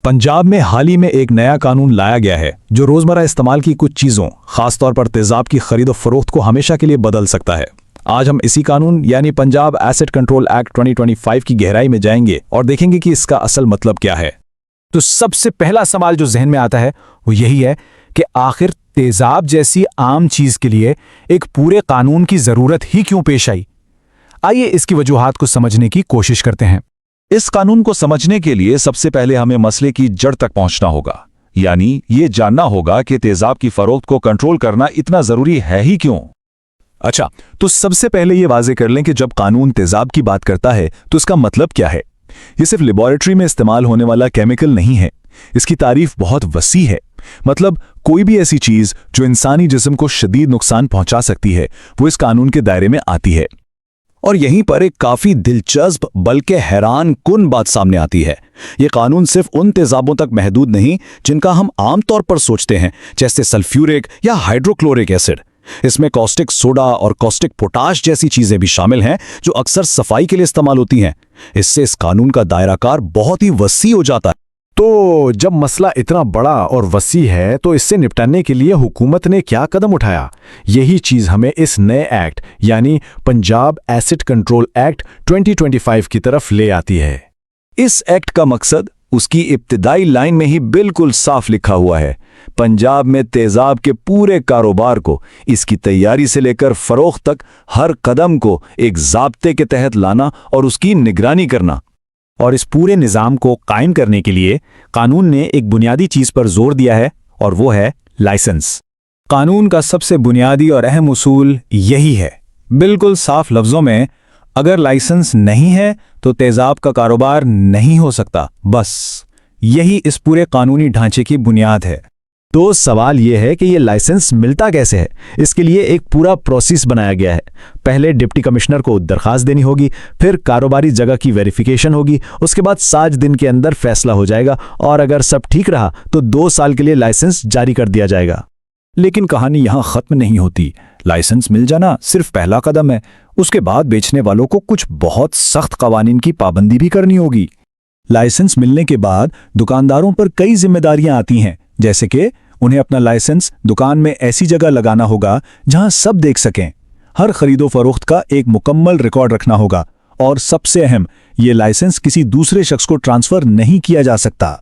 पंजाब में हाल ही में एक नया कानून लाया गया है जो रोजमर्रा इस्तेमाल की कुछ चीजों, खासतौर पर तेजाब की खरीद और फरोख्त को हमेशा के लिए बदल सकता है। आज हम इसी कानून यानी पंजाब एसेट कंट्रोल एक्ट 2025 की गहराई में जाएंगे और देखेंगे कि इसका असल मतलब क्या है। तो सबसे पहला सवाल जो जहन में आता है वो यही है कि आखिर तेजाब जैसी आम चीज के लिए एक पूरे कानून की जरूरत ही क्यों पेश आई। आइए इसकी वजूहात को समझने की कोशिश करते हैं। इस कानून को समझने के लिए सबसे पहले हमें मसले की जड़ तक पहुंचना होगा, यानी ये जानना होगा कि तेजाब की फरोख्त को कंट्रोल करना इतना जरूरी है ही क्यों। अच्छा, तो सबसे पहले ये वाजे कर लें कि जब कानून तेजाब की बात करता है तो इसका मतलब क्या है। ये सिर्फ लेबोरेटरी में इस्तेमाल होने वाला केमिकल नहीं है, इसकी तारीफ बहुत वसी है। मतलब कोई भी ऐसी चीज जो इंसानी जिस्म को शदीद नुकसान पहुंचा सकती है वो इस कानून के दायरे में आती है। और यहीं पर एक काफी दिलचस्प बल्कि हैरान कुन बात सामने आती है। ये कानून सिर्फ उन तेजाबों तक महदूद नहीं जिनका हम आम तौर पर सोचते हैं, जैसे सल्फ्यूरिक या हाइड्रोक्लोरिक एसिड। इसमें कॉस्टिक सोडा और कॉस्टिक पोटाश जैसी चीजें भी शामिल हैं जो अक्सर सफाई के लिए इस्तेमाल होती हैं। इससे इस कानून का दायराकार बहुत ही वसी हो जाता है। तो जब मसला इतना बड़ा और वसी है तो इससे निपटने के लिए हुकूमत ने क्या कदम उठाया, यही चीज हमें इस नए एक्ट यानी पंजाब एसेट कंट्रोल एक्ट 2025 की तरफ ले आती है। इस एक्ट का मकसद उसकी इब्तिदाई लाइन में ही बिल्कुल साफ लिखा हुआ है। पंजाब में तेजाब के पूरे कारोबार को, इसकी तैयारी से लेकर फरोख्त तक, हर कदम को एक ज़ाब्ते के तहत लाना और उसकी निगरानी करना। और इस पूरे निज़ाम को कायम करने के लिए कानून ने एक बुनियादी चीज पर जोर दिया है और वो है लाइसेंस। कानून का सबसे बुनियादी और अहम उसूल यही है, बिल्कुल साफ लफ्जों में, अगर लाइसेंस नहीं है तो तेजाब का कारोबार नहीं हो सकता। बस यही इस पूरे कानूनी ढांचे की बुनियाद है। तो सवाल यह है कि ये लाइसेंस मिलता कैसे है। इसके लिए एक पूरा प्रोसेस बनाया गया है। पहले डिप्टी कमिश्नर को दरखास्त देनी होगी, फिर कारोबारी जगह की वेरिफिकेशन होगी, उसके बाद 7 दिन के अंदर फैसला हो जाएगा और अगर सब ठीक रहा तो 2 साल के लिए लाइसेंस जारी कर दिया जाएगा। लेकिन कहानी यहां खत्म नहीं होती। लाइसेंस मिल जाना सिर्फ पहला कदम है। उसके बाद बेचने वालों को कुछ बहुत सख्त कवानीन की पाबंदी भी करनी होगी। लाइसेंस मिलने के बाद दुकानदारों पर कई जिम्मेदारियां आती हैं, जैसे कि उन्हें अपना लाइसेंस दुकान में ऐसी जगह लगाना होगा जहां सब देख सकें। हर खरीदो फरोख्त का एक मुकम्मल रिकॉर्ड रखना होगा और सबसे अहम, ये लाइसेंस किसी दूसरे शख्स को ट्रांसफर नहीं किया जा सकता।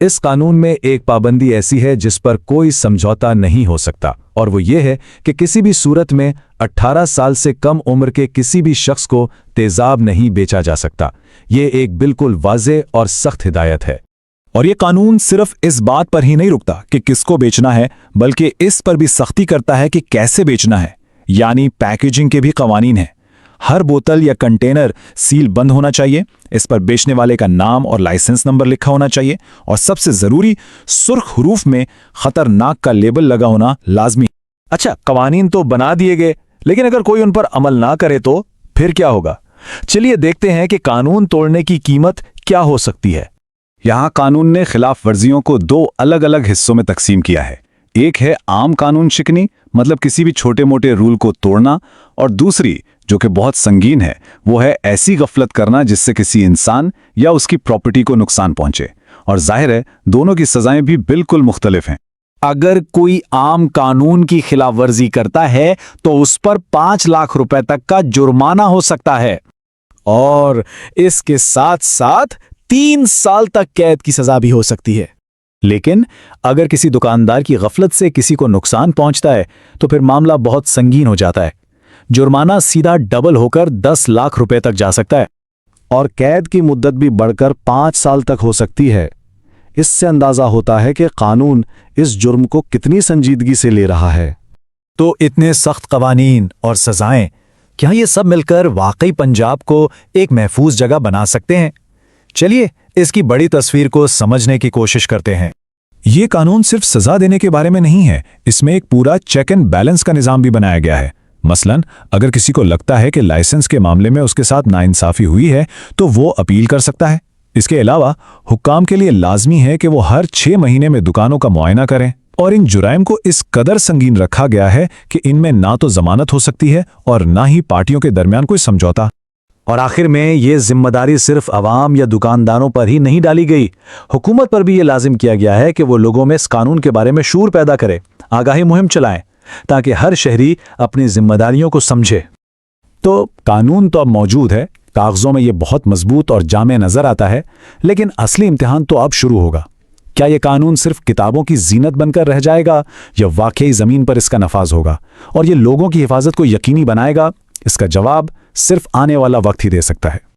इस कानून में एक पाबंदी ऐसी है जिस पर कोई समझौता नहीं हो सकता, और वो ये है कि किसी भी सूरत में 18 साल से कम उम्र के किसी भी शख्स को तेजाब नहीं बेचा जा सकता। ये एक बिल्कुल वाज़ेह और सख्त हिदायत है। और ये कानून सिर्फ इस बात पर ही नहीं रुकता कि किसको बेचना है, बल्कि इस पर भी सख्ती करता है कि कैसे बेचना है, यानी पैकेजिंग के भी कवानीन हैं। हर बोतल या कंटेनर सील बंद होना चाहिए, इस पर बेचने वाले का नाम और लाइसेंस नंबर लिखा होना चाहिए, और सबसे जरूरी, सुर्ख हरूफ में खतरनाक का लेबल लगा होना लाजमी। अच्छा, कवानीन तो बना दिए गए, लेकिन अगर कोई उन पर अमल ना करे तो फिर क्या होगा। चलिए देखते हैं कि कानून तोड़ने की कीमत क्या हो सकती है। यहाँ कानून ने खिलाफ वर्जियों को 2 अलग अलग हिस्सों में तकसीम किया है। एक है आम कानून शिकनी, मतलब किसी भी छोटे मोटे रूल को तोड़ना, और दूसरी, जो कि बहुत संगीन है, वो है ऐसी गफलत करना जिससे किसी इंसान या उसकी प्रॉपर्टी को नुकसान पहुंचे। और जाहिर है दोनों की सजाएं भी बिल्कुल मुख्तलिफ हैं। अगर कोई आम कानून की खिलाफ वर्जी करता है तो उस पर 5 लाख रुपए तक का जुर्माना हो सकता है और इसके साथ साथ 3 साल तक कैद की सजा भी हो सकती है। लेकिन अगर किसी दुकानदार की गफलत से किसी को नुकसान पहुंचता है तो फिर मामला बहुत संगीन हो जाता है। जुर्माना सीधा डबल होकर 10 लाख रुपए तक जा सकता है और कैद की मुद्दत भी बढ़कर 5 साल तक हो सकती है। इससे अंदाजा होता है कि कानून इस जुर्म को कितनी संजीदगी से ले रहा है। तो इतने सख्त कवानीन और सजाएं, क्या ये सब मिलकर वाकई पंजाब को एक महफूज जगह बना सकते हैं? चलिए इसकी बड़ी तस्वीर को समझने की कोशिश करते हैं। ये कानून सिर्फ सजा देने के बारे में नहीं है, इसमें एक पूरा चेक एंड बैलेंस का निजाम भी बनाया गया है। मसलन अगर किसी को लगता है कि लाइसेंस के मामले में उसके साथ नाइंसाफी हुई है तो वो अपील कर सकता है। इसके अलावा हुक्काम के लिए लाजमी है कि वो हर 6 महीने में दुकानों का मुआयना करें, और इन जुराइम को इस कदर संगीन रखा गया है कि इनमें ना तो जमानत हो सकती है और ना ही पार्टियों के दरमियान कोई समझौता। اور آخر میں یہ ذمہ داری صرف عوام یا دکانداروں پر ہی نہیں ڈالی گئی، حکومت پر بھی یہ لازم کیا گیا ہے کہ وہ لوگوں میں اس قانون کے بارے میں شعور پیدا کرے، آگاہی مہم چلائیں تاکہ ہر شہری اپنی ذمہ داریوں کو سمجھے۔ تو قانون تو اب موجود ہے، کاغذوں میں یہ بہت مضبوط اور جامع نظر آتا ہے، لیکن اصلی امتحان تو اب شروع ہوگا۔ کیا یہ قانون صرف کتابوں کی زینت بن کر رہ جائے گا یا واقعی زمین پر اس کا نفاذ ہوگا اور یہ لوگوں کی حفاظت کو یقینی بنائے گا؟ اس کا جواب صرف آنے والا وقت ہی دے سکتا ہے۔